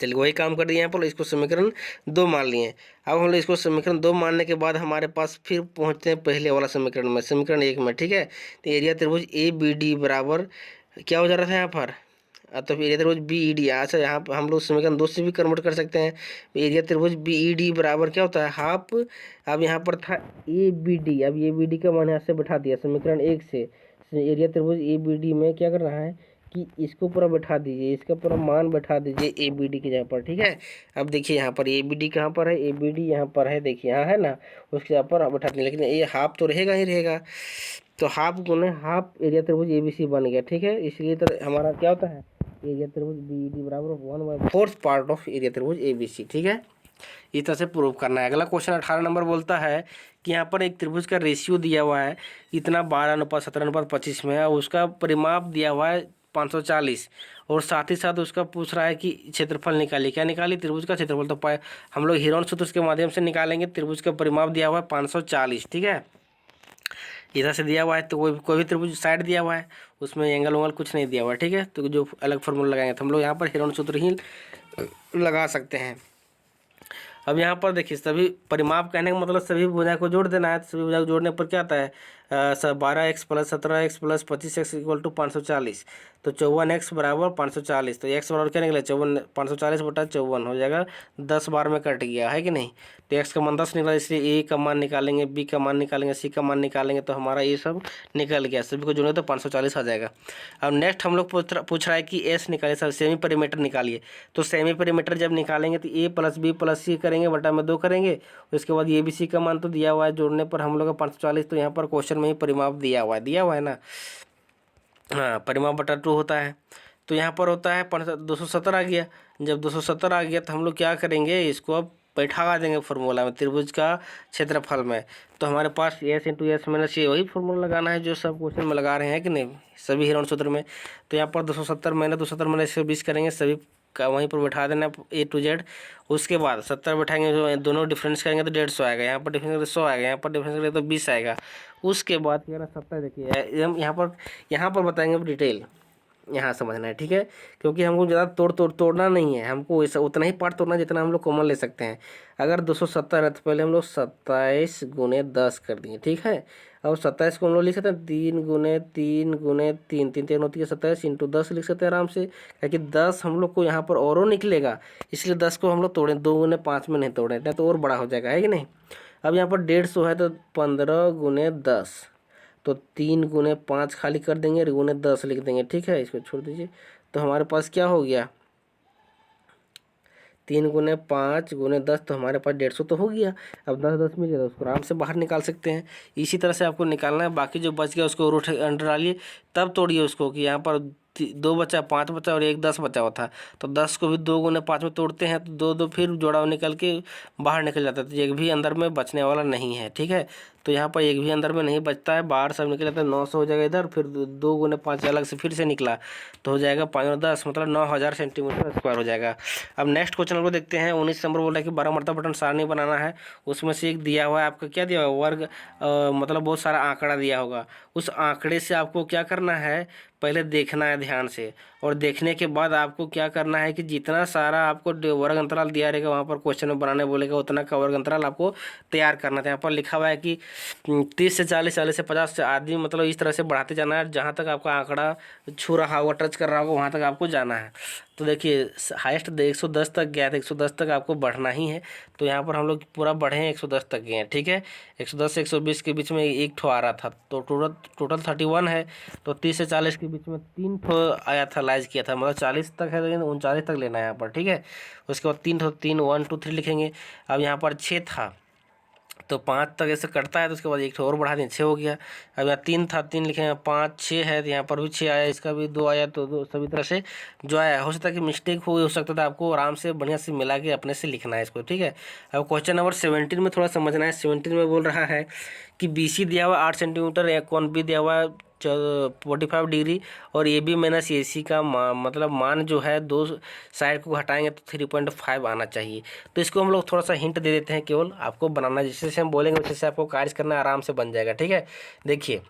चलिए वही काम कर दिए यहाँ पर, इसको समीकरण 2 मान लिए। अब हम लोग इसको समीकरण 2 मानने के बाद हमारे पास फिर पहुँचते हैं पहले वाला समीकरण में, समीकरण 1 में। ठीक है, तो एरिया त्रिभुज ABD बराबर क्या हो जा रहा था यहाँ पर, तो एरिया त्रिभुज BED। अच्छा यहाँ पर हम लोग समीकरण 2 से भी कन्वर्ट कर सकते हैं। एरिया त्रिभुज BED बराबर क्या होता है, हाफ। अब यहाँ पर था ABD, अब ABD का मान यहाँ से बैठा दिया समीकरण 1 से। एरिया त्रिभुज ABD में क्या कर रहा है कि इसको पूरा बैठा दीजिए, इसका पूरा मान बैठा दीजिए ABD की जगह पर। ठीक है, अब देखिए यहाँ पर ABD कहाँ पर है, ABD यहाँ पर है, देखिए यहाँ है ना, उसके जगह पर बैठा दीजिए। लेकिन ये हाफ तो रहेगा ही रहेगा, तो हाफ गुने हाफ एरिया त्रिभुज ABC बन गया। ठीक है, इसलिए तो हमारा क्या होता है, एरिया त्रिभुज BED बराबर 1/4 पार्ट ऑफ एरिया त्रिभुज ABC। ठीक है, इस तरह से प्रूव करना है। अगला क्वेश्चन 18 नंबर बोलता है कि यहाँ पर एक त्रिभुज का रेशियो दिया हुआ है इतना 12:17:25 में, और उसका परिमाप दिया हुआ है 540, और साथ ही साथ उसका पूछ रहा है कि क्षेत्रफल निकालिए। क्या निकालिए, त्रिभुज का क्षेत्रफल। तो हम लोग हिरोन सूत्र के माध्यम से निकालेंगे। त्रिभुज का परिमाप दिया हुआ है 540। ठीक है, इधर से दिया हुआ है, तो कोई भी त्रिभुज साइड दिया हुआ है, उसमें एंगल उंगल कुछ नहीं दिया हुआ है। ठीक है, तो जो अलग फार्मूला लगाएंगे तो हम लोग यहाँ पर हिरोन सूत्र ही लगा सकते हैं। अब यहाँ पर देखिए सभी परिमाप कहने का मतलब सभी भुजा को जोड़ देना है। सभी भुजा को जोड़ने पर क्या आता है, 12x plus 17x plus 25x equal to 540। तो 54x बराबर 540। तो x बराबर क्या निकला 54, 540 बटा 54 हो जाएगा। 10 बार में कट गया है कि नहीं। तो x का मान 10 निकला, इसलिए a का मान निकालेंगे, b का मान निकालेंगे, c का मान निकालेंगे, तो हमारा ये सब निकल गया। सभी को जोड़े तो 540 आ जाएगा। अब नेक्स्ट हम लोग पूछ रहा है कि s निकाले, सब सेमी पेरीमीटर निकालिए। तो सेमी पेरीमीटर जब निकालेंगे तो a प्लस बी प्लस सी करेंगे, बटा में 2 करेंगे। उसके बाद ये भी सी का मान तो दिया हुआ है, जोड़ने पर हम लोग का 540। तो यहाँ पर क्वेश्चन में ही परिमाप दिया हुआ है ना। हाँ, परिमाप बटा 2 होता है। तो यहाँ पर होता है 270 आ गया। जब 270 आ गया तो हम लोग क्या करेंगे, इसको अब बैठा देंगे फार्मूला में, त्रिभुज का क्षेत्रफल में। तो हमारे पास एस इंटू एस माइनस ये वही फार्मूला लगाना है जो सब क्वेश्चन में लगा रहे हैं कि नहीं, सभी हिरण सूत्र में। तो यहाँ पर 270 मैंने 270 मैंने 120 करेंगे, सभी का वहीं पर बैठा देना ए टू जेड। उसके बाद 70 बैठाएंगे, जो दोनों डिफरेंस करेंगे तो 150 आएगा, यहाँ पर डिफरेंस करेंगे 100 आएगा, यहाँ पर डिफरेंस करेंगे तो 20 आएगा। उसके बाद क्या 70 देखिए, हम यहाँ पर बताएंगे डिटेल, यहाँ समझना है, ठीक है। क्योंकि हमको ज़्यादा तोड़ना नहीं है, हमको ऐसा उतना ही पार्ट तोड़ना जितना हम लोग कॉमन ले सकते हैं। अगर 270 है तो पहले हम लोग 27 गुने 10 कर दिए, ठीक है। और 27 को हम लोग लिख सकते हैं 3 गुने 3 गुने 3, 3 3 होती है 27 इंटू 10 लिख सकते हैं आराम से, क्योंकि 10 हम लोग को यहाँ पर औरों निकलेगा, इसलिए 10 को हम लोग तोड़ें, 2 गुने 5 में नहीं तोड़ें, नहीं तो और बड़ा हो जाएगा, है कि नहीं। अब यहाँ पर 150 है तो 15 गुने 10, तो 3 गुने 5 खाली कर देंगे, गुने 10 लिख देंगे, ठीक है। इसको छोड़ दीजिए। तो हमारे पास क्या हो गया, 3 गुने 5 गुने 10, तो हमारे पास 150 तो हो गया। अब 10 10 मिल गया तो उसको आराम से बाहर निकाल सकते हैं। इसी तरह से आपको निकालना है। बाकी जो बच गया उसको रूट अंडर डालिए, तब तोड़िए उसको, कि यहाँ पर 2 बचा, 5 बचा और 1 10 बचा हुआ था। तो 10 को भी 2 गुने 5 में तोड़ते हैं तो 2 2 फिर जोड़ा निकल के बाहर निकल जाता है, तो एक भी अंदर में बचने वाला नहीं है, ठीक है। तो यहाँ पर एक भी अंदर में नहीं बचता है, बाहर सब निकल जाता है। 900 हो जाएगा इधर, फिर 2 गुने 5 अलग से फिर से निकला, तो हो जाएगा 5 और 10 मतलब 9000 सेंटीमीटर स्क्वायर हो जाएगा। अब नेक्स्ट क्वेश्चन हम लोग देखते हैं। 19 नंबर बोल रहा है कि 12 मर्तबा बटन सारणी बनाना है। उसमें से एक दिया हुआ है आपका, क्या दिया हुआ है, वर्ग, मतलब बहुत सारा आंकड़ा दिया होगा। उस आंकड़े से आपको क्या करना है, पहले देखना है ध्यान से, और देखने के बाद आपको क्या करना है कि जितना सारा आपको वर्ग अंतराल दिया रहेगा वहाँ पर क्वेश्चन में बनाने बोलेगा, उतना का वर्ग अंतराल आपको तैयार करना था। यहाँ पर लिखा हुआ है कि 30 से 40, 40 से 50 से आदमी, मतलब इस तरह से बढ़ाते जाना है, जहाँ तक आपका आंकड़ा छू रहा होगा, टच कर रहा होगा, वहाँ तक आपको जाना है। तो देखिए हाईएस्ट 110 तक गया था, 110 तक आपको बढ़ना ही है। तो यहाँ पर हम लोग पूरा बढ़े हैं, 110 तक गए हैं, ठीक है। 110 से 120 के बीच में एक ठो आ रहा था, तो टोटल 31 है। तो 30 से 40 के बीच में 3 ठो आया था, लाइज किया था, मतलब 40 तक है, लेकिन 39 तक लेना है यहाँ पर, ठीक है। उसके बाद 3 ठो 3 1 2 3 लिखेंगे। अब यहाँ पर 6 था तो 5 तक ऐसे कटता है, तो उसके बाद एक ठो और बढ़ा दें, 6 हो गया। अब यहाँ 3 था, 3 लिखेंगे, 5 6 है, तो यहाँ पर भी 6 आया, इसका भी 2 आया, तो 2 सभी तरह से जो आया। हो सकता है कि मिस्टेक हो सकता था, आपको आराम से बढ़िया से मिला के अपने से लिखना है इसको, ठीक है। अब क्वेश्चन नंबर 17 में थोड़ा समझना है। 17 में बोल रहा है कि BC दिया हुआ 8 सेंटीमीटर, एक कोण भी दिया हुआ 45 डिग्री, और AB माइनस AC का मतलब मान जो है, दो साइड को हटाएंगे तो 3.5 आना चाहिए। तो इसको हम लोग थोड़ा सा हिंट दे देते हैं, केवल आपको बनाना, जैसे जैसे हम बोलेंगे वैसे आपको कार्य करना आराम से बन जाएगा, ठीक है। देखिए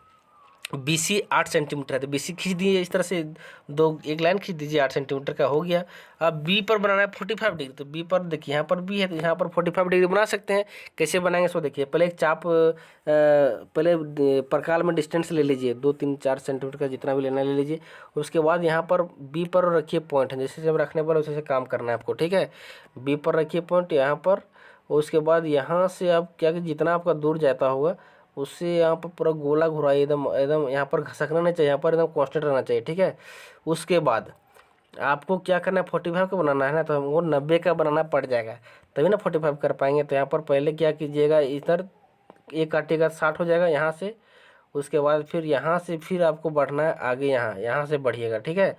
BC 8 सेंटीमीटर है, तो BC खींच दीजिए इस तरह से, एक लाइन खींच दीजिए, 8 सेंटीमीटर का हो गया। अब B पर बनाना है 45 डिग्री, तो B पर देखिए, यहाँ पर B है तो यहाँ पर 45 डिग्री बना सकते हैं। कैसे बनाएंगे इसको देखिए, पहले एक चाप, पहले प्रकार में डिस्टेंस ले लीजिए, 2 3 4 सेंटीमीटर का जितना भी लेना ले लीजिए। उसके बाद यहाँ पर B पर रखिए पॉइंट, जैसे जब रखने पर वैसे काम करना है आपको, ठीक है। B पर रखिए पॉइंट यहाँ पर। उसके बाद यहाँ से आप क्या, कि जितना आपका दूर जाता होगा उससे यहाँ पर पूरा गोला घुराइए, एकदम एकदम यहाँ पर घसकना नहीं चाहिए, यहाँ पर एकदम कांस्टेंट रहना चाहिए, ठीक है। उसके बाद आपको क्या करना है, 45 का बनाना है ना, तो हमको 90 का बनाना पड़ जाएगा, तभी ना 45 कर पाएंगे। तो यहाँ पर पहले क्या कीजिएगा, इधर एक काटेगा 60 हो जाएगा यहाँ से। उसके बाद फिर यहाँ से फिर आपको बढ़ना है आगे, यहाँ से बढ़िएगा, ठीक है।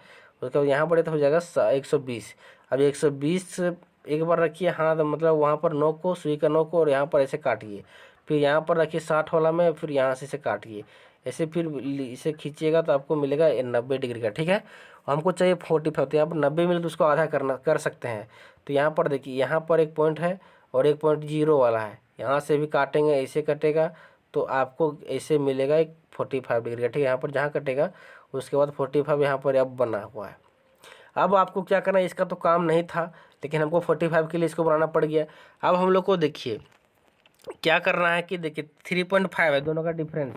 उसके बाद यहाँ बढ़े तो हो जाएगा 120। अब 120 एक बार रखिए, हाँ, तो मतलब वहाँ पर नोक को, सुई का नोक को, और यहाँ पर ऐसे काटिए। फिर यहाँ पर रखिए 60 वाला में, फिर यहाँ से इसे काटिए ऐसे, फिर इसे खींचिएगा तो आपको मिलेगा 90 डिग्री का, ठीक है। हमको चाहिए 45, तो यहाँ पर 90 मिले तो उसको आधा कर सकते हैं। तो यहाँ पर देखिए, यहाँ पर एक पॉइंट है और एक पॉइंट 0 वाला है, यहाँ से भी काटेंगे, ऐसे कटेगा तो आपको ऐसे मिलेगा एक 45 डिग्री का, ठीक है। यहाँ पर जहाँ कटेगा उसके बाद 45 यहाँ पर अब बना हुआ है। अब आपको क्या करना है, इसका तो काम नहीं था, लेकिन हमको 45 के लिए इसको बनाना पड़ गया। अब हम लोग को देखिए, क्या करना है कि देखिए 3.5 है दोनों का डिफरेंस।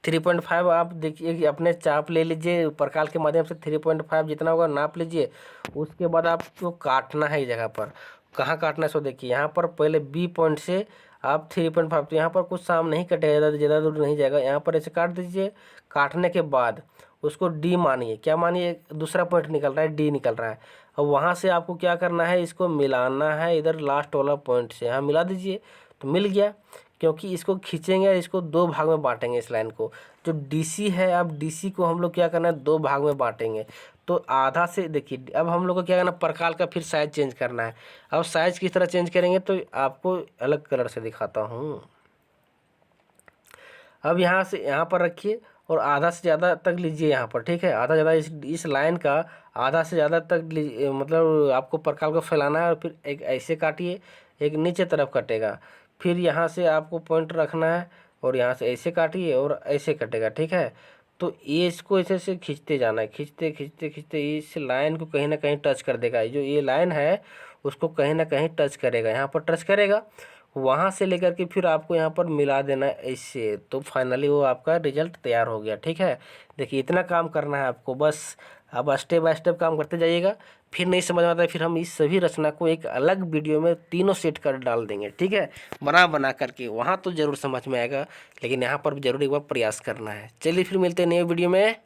3.5 आप देखिए कि अपने चाप ले लीजिए प्रकाल के माध्यम से 3.5 जितना होगा नाप लीजिए। उसके बाद आपको काटना है इस जगह पर। कहाँ काटना है सो देखिए यहाँ पर पहले बी पॉइंट से आप 3.5, तो यहाँ पर कुछ साम नहीं कटेगा, ज़्यादा दूर नहीं जाएगा। यहाँ पर ऐसे काट दीजिए। काटने के बाद उसको डी मानिए, क्या मानिए, दूसरा पॉइंट निकल रहा है, डी निकल रहा है। अब वहाँ से आपको क्या करना है, इसको मिलाना है इधर लास्ट वाला पॉइंट से, यहाँ मिला दीजिए तो मिल गया। क्योंकि इसको खींचेंगे और इसको दो भाग में बांटेंगे इस लाइन को। जो डीसी है, अब डीसी को हम लोग क्या करना है, दो भाग में बांटेंगे। तो आधा से देखिए अब हम लोग को क्या करना, प्रकाल का फिर साइज चेंज करना है। अब साइज किस तरह चेंज करेंगे तो आपको अलग कलर से दिखाता हूँ। अब यहाँ से यहाँ पर रखिए और आधा से ज़्यादा तक लीजिए यहाँ पर, ठीक है। आधा ज़्यादा इस लाइन का आधा से ज़्यादा तक लीजिए, मतलब आपको प्रकाल को फैलाना है। और फिर एक ऐसे काटिए, एक नीचे तरफ कटेगा। फिर यहाँ से आपको पॉइंट रखना है और यहाँ से ऐसे काटिए और ऐसे कटेगा, ठीक है। तो ये इसको ऐसे से खींचते जाना है, खींचते खींचते खींचते इस लाइन को कहीं ना कहीं टच कर देगा। जो ये लाइन है उसको कहीं ना कहीं टच करेगा, यहाँ पर टच करेगा। वहाँ से लेकर के फिर आपको यहाँ पर मिला देना है ऐसे। तो फाइनली वो आपका रिजल्ट तैयार हो गया, ठीक है। देखिए इतना काम करना है आपको बस। अब स्टेप बाय स्टेप काम करते जाइएगा। फिर नहीं समझ में आता है फिर हम इस सभी रचना को एक अलग वीडियो में तीनों सेट कर डाल देंगे, ठीक है। बना करके वहाँ तो ज़रूर समझ में आएगा, लेकिन यहाँ पर भी ज़रूर एक बार प्रयास करना है। चलिए फिर मिलते हैं नए वीडियो में।